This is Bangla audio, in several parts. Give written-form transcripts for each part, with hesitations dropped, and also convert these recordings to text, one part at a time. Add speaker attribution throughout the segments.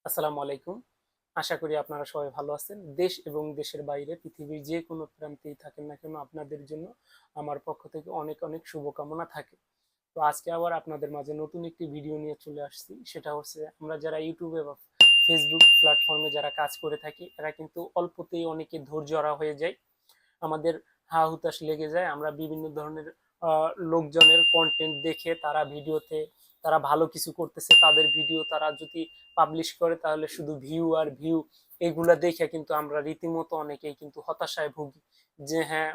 Speaker 1: আসসালামু আলাইকুম। আশা করি আপনারা সবাই ভালো আছেন। দেশ এবং দেশের বাইরে পৃথিবীর যে কোনো প্রান্তেই থাকেন না কেন আপনাদের জন্য আমার পক্ষ থেকে অনেক অনেক শুভকামনা থাকে। তো আজকে আবার আপনাদের মাঝে নতুন একটি ভিডিও নিয়ে চলে আসছি। সেটা হচ্ছে আমরা যারা ইউটিউবে বা ফেসবুক প্ল্যাটফর্মে যারা কাজ করে থাকি এরা কিন্তু অল্পতেই অনেকে ধৈর্যহারা হয়ে যায়। আমাদের হা হুতাশ লেগে যায়। আমরা বিভিন্ন ধরনের লোকজনের কন্টেন্ট দেখে তারা ভিডিওতে তারা ভালো কিছু করতেছে তাদের ভিডিও তারা যদি পাবলিশ করে তাহলে শুধু ভিউ আর ভিউ এগুলা দেখে কিন্তু আমরা রীতিমতো অনেকেই কিন্তু হতাশায় ভুগি যে হ্যাঁ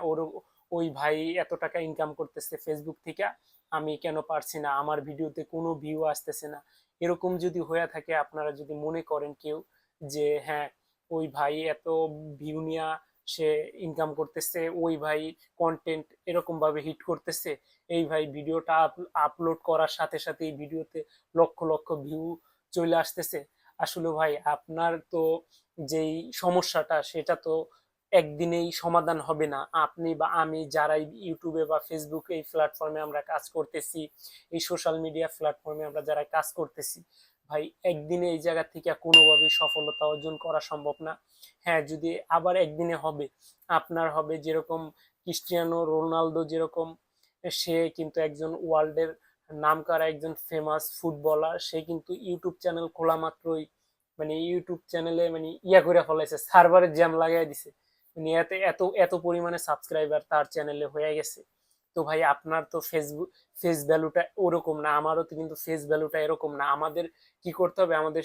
Speaker 1: ওই ভাই এত টাকা ইনকাম করতেছে ফেসবুক থেকে, আমি কেন পারছি না, আমার ভিডিওতে কোনো ভিউ আসতেছে না। এরকম যদি হয়ে থাকে আপনারা যদি মনে করেন কেউ যে হ্যাঁ ওই ভাই এত ভিউ নিয়ে সে ইনকাম করতেছে, ওই ভাই কন্টেন্ট এরকম ভাবে হিট করতেছে, এই ভাই ভিডিওটা আপলোড করার সাথে সাথে এই ভিডিওতে লক্ষ লক্ষ ভিউ চলে আসতেছে। আসলে ভাই আপনার তো যেই সমস্যাটা সেটা তো একদিনেই সমাধান হবে না। আপনি বা আমি যারা ইউটিউবে বা ফেসবুক এই প্ল্যাটফর্মে আমরা কাজ করতেছি, এই সোশ্যাল মিডিয়া প্ল্যাটফর্মে আমরা যারা কাজ করতেছি, ভাই একদিনে এই জায়গা থেকে কোনোভাবেই সফলতা অর্জন করা সম্ভব না। হ্যাঁ যদি আবার একদিনে হবে, আপনার হবে যেরকম ক্রিস্টিয়ানো রোনালদো যেরকম, সে কিন্তু একজন ওয়ার্ল্ডের নামকরা একজন ফেমাস ফুটবলার, সে কিন্তু ইউটিউব চ্যানেল খোলা মাত্রই মানে ইউটিউব চ্যানেলে মানে ইয়া করে ফেলাইছে, সার্ভারে জ্যাম লাগাই দিছে। মানে এত এত এত পরিমাণে সাবস্ক্রাইবার তার চ্যানেলে হয়ে গেছে। তো ভাই আপনার তো ফেসবুক ফেস ভ্যালুটা ওরকম না, আমারও তো কিন্তু ফেস ভ্যালুটা এরকম না। আমাদের কি করতে হবে, আমাদের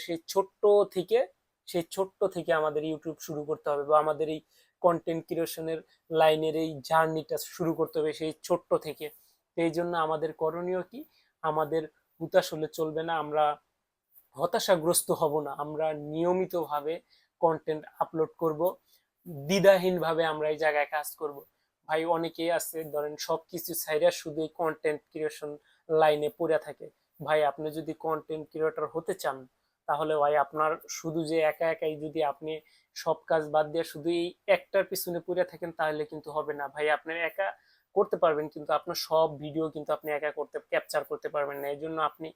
Speaker 1: থেকে সেই ছোট্ট থেকে আমাদের ইউটিউব শুরু করতে হবে বা আমাদের এই কন্টেন্ট ক্রিয়েশনের লাইনের এই জার্নিটা শুরু করতে হবে সেই ছোট্ট থেকে। তো এই জন্য আমাদের করণীয় কি, আমাদের হুতাশ হলে চলবে না, আমরা হতাশাগ্রস্ত হব না, আমরা নিয়মিতভাবে কন্টেন্ট আপলোড করব, দ্বিধাহীনভাবে আমরা এই জায়গায় কাজ করব। ভাই অনেকেই আছে ধরেন সবকিছু ছাইরা শুধু কন্টেন্ট ক্রিয়েশন লাইনে পড়ে থাকে। ভাই আপনি যদি কন্টেন্ট ক্রিয়েটর হতে চান তাহলে ভাই আপনার শুধু যে একা একাই যদি আপনি সব কাজ বাদ দিয়ে শুধু এই একটার পিছনে পড়ে থাকেন তাহলে কিন্তু হবে না। ভাই আপনি একা করতে পারবেন কিন্তু আপনার সব ভিডিও কিন্তু আপনি একা করতে ক্যাপচার করতে পারবেন না। এই জন্য আপনি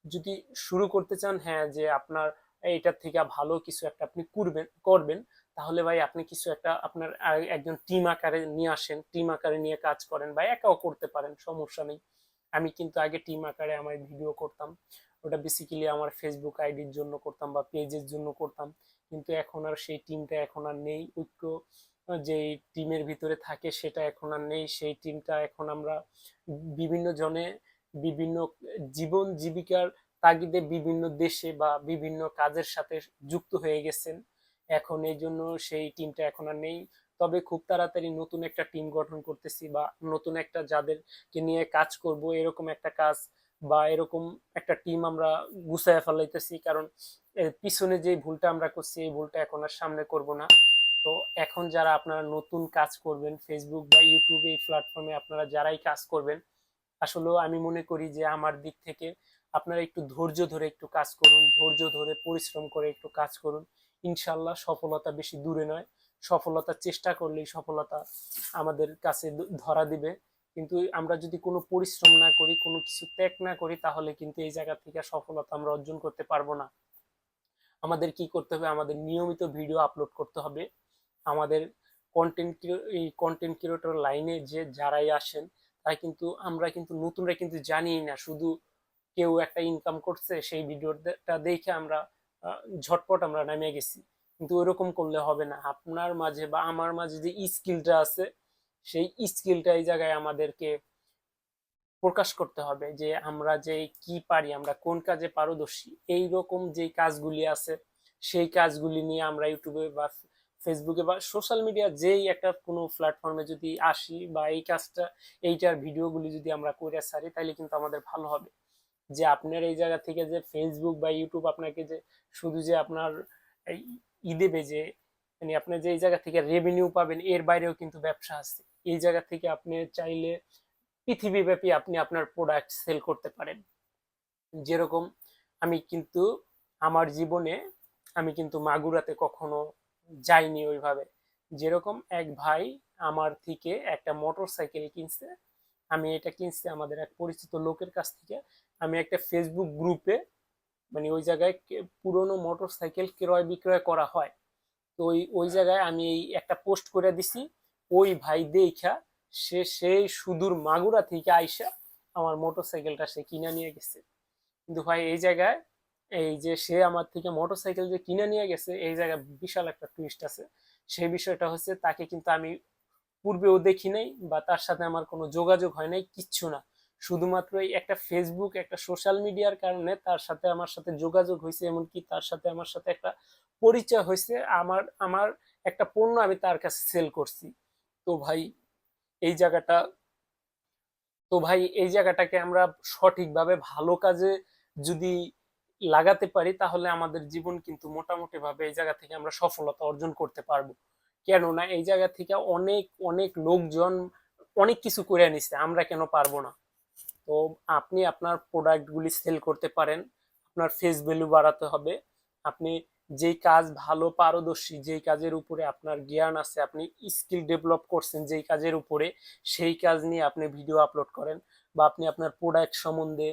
Speaker 1: যদি শুরু করতে চান, হ্যাঁ যে আপনার এইটার থেকে ভালো কিছু একটা আপনি করবেন, তাহলে ভাই আপনি কিছু একটা আপনার একজন টিম আকারে নিয়ে আসেন, টিম আকারে নিয়ে কাজ করেন বা একাও করতে পারেন, সমস্যা নেই। আমি কিন্তু আগে টিম আকারে আমার ভিডিও করতাম, ওটা বেসিক্যালি আমার ফেসবুক আইডির জন্য করতাম বা পেজের জন্য করতাম। কিন্তু এখন আর সেই টিমটা এখন আর নেই, ঐক্য যে টিমের ভিতরে থাকে সেটা এখন আর নেই। সেই টিমটা এখন আমরা বিভিন্ন জনে বিভিন্ন জীবন জীবিকার তাগিদে বিভিন্ন দেশে বা বিভিন্ন কাজের সাথে যুক্ত হয়ে গেছেন। এখন এই জন্য সেই টিমটা এখন আর নেই। তবে খুব তাড়াতাড়ি নতুন একটা টিম গঠন করতেছি বা নতুন একটা যাদেরকে নিয়ে কাজ করব এরকম একটা কাজ বা এরকম একটা টিম আমরা গুছাইয়া ফেলাইতেছি। কারণ পিছনে যে ভুলটা আমরা করছি এই ভুলটা এখন আর সামনে করব না। তো এখন যারা আপনারা নতুন কাজ করবেন ফেসবুক বা ইউটিউব এই প্ল্যাটফর্মে আপনারা যারাই কাজ করবেন, আসলেও আমি মনে করি যে আমার দিক থেকে আপনারা একটু ধৈর্য ধরে একটু কাজ করুন, ধৈর্য ধরে পরিশ্রম করে একটু কাজ করুন। ইনশাল্লাহ সফলতা বেশি দূরে নয়, সফলতা চেষ্টা করলেই সফলতা আমাদের কাছে ধরা দিবে। কিন্তু আমরা যদি কোনো পরিশ্রম না করি, কোনো কিছু ত্যাগ না করি, তাহলে কিন্তু এই জায়গা থেকে সফলতা আমরা অর্জন করতে পারবো না। আমাদের কি করতে হবে, আমাদের নিয়মিত ভিডিও আপলোড করতে হবে। আমাদের এই কন্টেন্ট ক্রিয়েটর লাইনে যে যারাই আসেন তারা কিন্তু আমরা কিন্তু নতুনরা কিন্তু জানি না, শুধু কেউ একটা ইনকাম করছে সেই ভিডিওটা দেখে আমরা ঝটপট আমরা নামিয়ে গেছি। কিন্তু ওইরকম করলে হবে না, আপনার মাঝে বা আমার মাঝে যে স্কিলটা আছে সেই স্কিলটা এই জায়গায় আমাদেরকে প্রকাশ করতে হবে যে আমরা যে কি পারি, আমরা কোন কাজে পারদর্শী। এই রকম যে কাজগুলি আছে সেই কাজগুলি নিয়ে আমরা ইউটিউবে বা ফেসবুকে বা সোশ্যাল মিডিয়া যেই একটা কোনো প্ল্যাটফর্মে যদি আসি বা এই কাজটা এইটার ভিডিওগুলি যদি আমরা করে সারি তাহলে কিন্তু আমাদের ভালো হবে। যে আপনার এই জায়গা থেকে যে ফেসবুক বা ইউটিউব আপনাকে যে শুধু যে আপনার এই দেবে যে মানে আপনি যে এই জায়গা থেকে রেভিনিউ পাবেন, এর বাইরেও কিন্তু ব্যবসা আছে। এই জায়গা থেকে আপনি চাইলে পৃথিবীব্যাপী আপনি আপনার প্রোডাক্ট সেল করতে পারেন। যেরকম আমি কিন্তু আমার জীবনে আমি কিন্তু মাগুরাতে কখনো যাইনি ওইভাবে। যেরকম এক ভাই আমার থেকে একটা মোটর সাইকেল কিনছে, আমি এটা কিনছি আমাদের এক পরিচিত লোকের কাছ থেকে। আমি একটা ফেসবুক গ্রুপে মানে ওই জায়গায় পুরনো মোটরসাইকেল ক্রয় বিক্রয় করা হয়। তো ওই জায়গায় আমি এই একটা পোস্ট করে দিছি, ওই ভাই দেখা সেই সুদূর মাগুরা থেকে আইসা আমার মোটরসাইকেলটা সে কিনে নিয়ে গেছে। কিন্তু ভাই এই জায়গায় এই যে সে আমার থেকে মোটরসাইকেল যে কিনে নিয়ে গেছে, এই জায়গায় বিশাল একটা টুইস্ট আছে। সেই বিষয়টা হচ্ছে তাকে কিন্তু আমি পূর্বেও দেখি নাই বা তার সাথে আমার কোনো যোগাযোগ হয় নাই, কিচ্ছু না। শুধুমাত্র এই একটা ফেসবুক, একটা সোশ্যাল মিডিয়ার কারণে তার সাথে আমার সাথে যোগাযোগ হয়েছে, এমনকি তার সাথে আমার সাথে একটা পরিচয় হয়েছে। আমার আমার একটা পণ্য আমি তার কাছে সেল করছি। তো ভাই এই জায়গাটা তো ভাই এই জায়গাটাকে আমরা সঠিকভাবে ভালো কাজে যদি লাগাতে পারি, তাহলে আমাদের জীবন কিন্তু মোটামুটি ভাবে এই জায়গা থেকে আমরা সফলতা অর্জন করতে পারবো। কেননা এই জায়গা থেকে অনেক অনেক লোকজন অনেক কিছু করে নিচ্ছে, আমরা কেন পারবো না? তো আপনি আপনার প্রোডাক্টগুলি সেল করতে পারেন, আপনার ফেস ভ্যালু বাড়াতে হবে। আপনি যেই কাজ ভালো পারদর্শী, যেই কাজের উপরে আপনার জ্ঞান আছে, আপনি স্কিল ডেভেলপ করছেন যেই কাজের উপরে, সেই কাজ নিয়ে আপনি ভিডিও আপলোড করেন, বা আপনি আপনার প্রোডাক্ট সম্বন্ধে,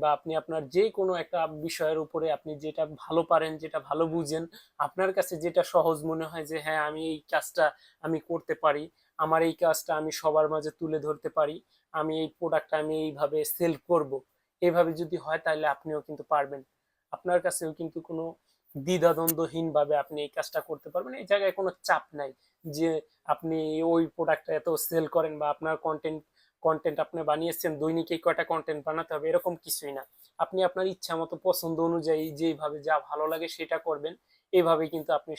Speaker 1: বা আপনি আপনার যে কোনো একটা বিষয়ের উপরে আপনি যেটা ভালো পারেন, যেটা ভালো বুঝেন, আপনার কাছে যেটা সহজ মনে হয় যে হ্যাঁ আমি এই কাজটা আমি করতে পারি, আমার এই কাজটা আমি সবার মাঝে তুলে ধরতে পারি, আমি এই প্রোডাক্টটা আমি এইভাবে সেল করব, এইভাবে যদি হয় তাহলে আপনিও কিন্তু পারবেন। আপনার কাছেও কিন্তু কোনো দ্বিধাদ্বন্দ্বহীন ভাবে আপনি এই কাজটা করতে পারবেন, এই জায়গায় কোনো চাপ নাই যে আপনি ওই প্রোডাক্টটা এত সেল করেন, বা আপনার কন্টেন্ট কন্টেন্ট আপনি বানিয়েছেন দৈনিক এই কয়টা কন্টেন্ট বানাতে হবে, এরকম কিছুই না। আপনি আপনার ইচ্ছা মতো পছন্দ অনুযায়ী যেভাবে যা ভালো লাগে সেটা করবেন। এইভাবে কিন্তু আপনি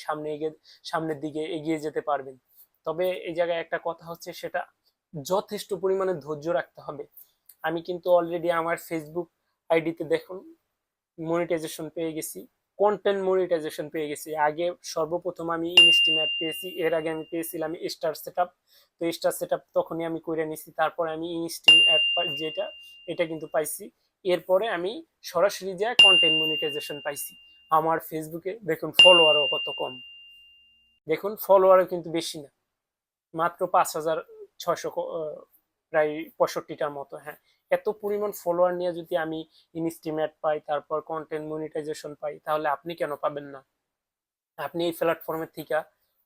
Speaker 1: সামনের দিকে এগিয়ে যেতে পারবেন। তবে এই জায়গায় একটা কথা হচ্ছে, সেটা যথেষ্ট পরিমাণে ধৈর্য রাখতে হবে। আমি কিন্তু অলরেডি আমার ফেসবুক আইডিতে দেখুন মনিটাইজেশন পেয়ে গেছি, কন্টেন্ট মনিটাইজেশন পেয়ে গেছি। আগে সর্বপ্রথম আমি ইনস্টিম অ্যাড পেয়েছি, এর আগে আমি পেয়েছিলাম স্টার সেটআপ। তো স্টার সেটআপ তখনই আমি করে নিছি, তারপরে আমি ইনস্টিম অ্যাড যেটা, এটা কিন্তু পাইছি। এরপরে আমি সরাসরি যা কন্টেন্ট মনিটাইজেশন পাইছি। আমার ফেসবুকে দেখুন ফলোয়ারও কত কম, দেখুন ফলোয়ারও কিন্তু বেশি না, মাত্র 5,600, প্রায় 65টার মতো। হ্যাঁ, এত পরিমাণ ফলোয়ার নিয়ে যদি আমি ইনস্টিমেট পাই, তারপর কন্টেন্ট মনিটাইজেশন পাই, তাহলে আপনি কেন পাবেন না? আপনি এই প্ল্যাটফর্মের থেকে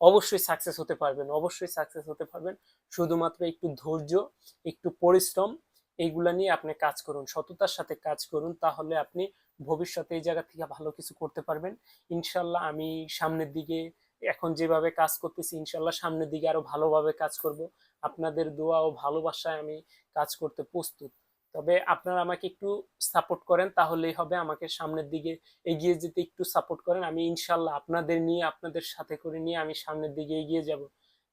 Speaker 1: অবশ্যই সাকসেস হতে পারবেন, অবশ্যই সাকসেস হতে পারবেন। শুধুমাত্র একটু ধৈর্য, একটু পরিশ্রম, এইগুলা নিয়ে আপনি কাজ করুন, সততার সাথে কাজ করুন, তাহলে আপনি ভবিষ্যতে এই জায়গা থেকে ভালো কিছু করতে পারবেন। ইনশাল্লাহ আমি সামনের দিকে এখন যেভাবে কাজ করতেছি, ইনশাল্লাহ সামনের দিকে আরো ভালোভাবে কাজ করব। আপনাদের দোয়া ও ভালোবাসায় আমি কাজ করতে প্রস্তুত। তবে আপনারা আমাকে একটু সাপোর্ট করেন, তাহলেই হবে। আমাকে সামনের দিকে এগিয়ে যেতে একটু সাপোর্ট করেন, আমি ইনশাল্লাহ আপনাদের নিয়ে, আপনাদের সাথে করে নিয়ে আমি সামনের দিকে এগিয়ে যাব।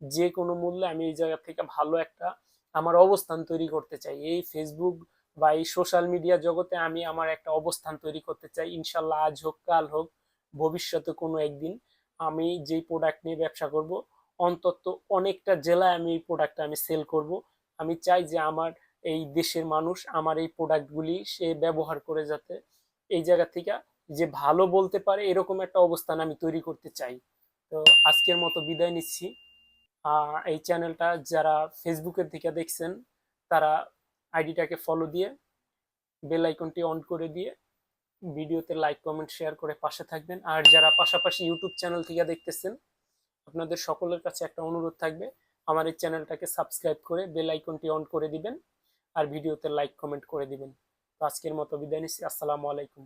Speaker 1: যে কোনো মূল্যে আমি এই জায়গা থেকে ভালো একটা আমার অবস্থান তৈরি করতে চাই। এই ফেসবুক বা এই সোশ্যাল মিডিয়া জগতে আমি আমার একটা অবস্থান তৈরি করতে চাই। ইনশাল্লাহ আজ হোক কাল হোক ভবিষ্যতে কোনো একদিন আমি যেই প্রোডাক্ট নিয়ে ব্যবসা করব, অন্তত অনেকটা জেলায় আমি এই প্রোডাক্টটা আমি সেল করব। আমি চাই যে আমার এই দেশের মানুষ আমার এই প্রোডাক্টগুলি সে ব্যবহার করে যাতে এই জায়গা থেকে যে ভালো বলতে পারে, এরকম একটা অবস্থান আমি তৈরি করতে চাই। তো আজকের মতো বিদায় নিচ্ছি। এই চ্যানেলটা যারা ফেসবুকের থেকে দেখছেন, তারা আইডিটাকে ফলো দিয়ে বেল আইকনটি অন করে দিয়ে ভিডিওতে লাইক কমেন্ট শেয়ার করে পাশে থাকবেন। আর যারা পাশাপাশি ইউটিউব চ্যানেল থেকে দেখতেছেন, আপনাদের সকলের কাছে একটা অনুরোধ থাকবে, আমার এই চ্যানেলটাকে সাবস্ক্রাইব করে বেল আইকনটি অন করে দিবেন, আর ভিডিওতে লাইক কমেন্ট করে দিবেন। তো আজকের মতো বিদায় নিচ্ছি। আসসালামু আলাইকুম।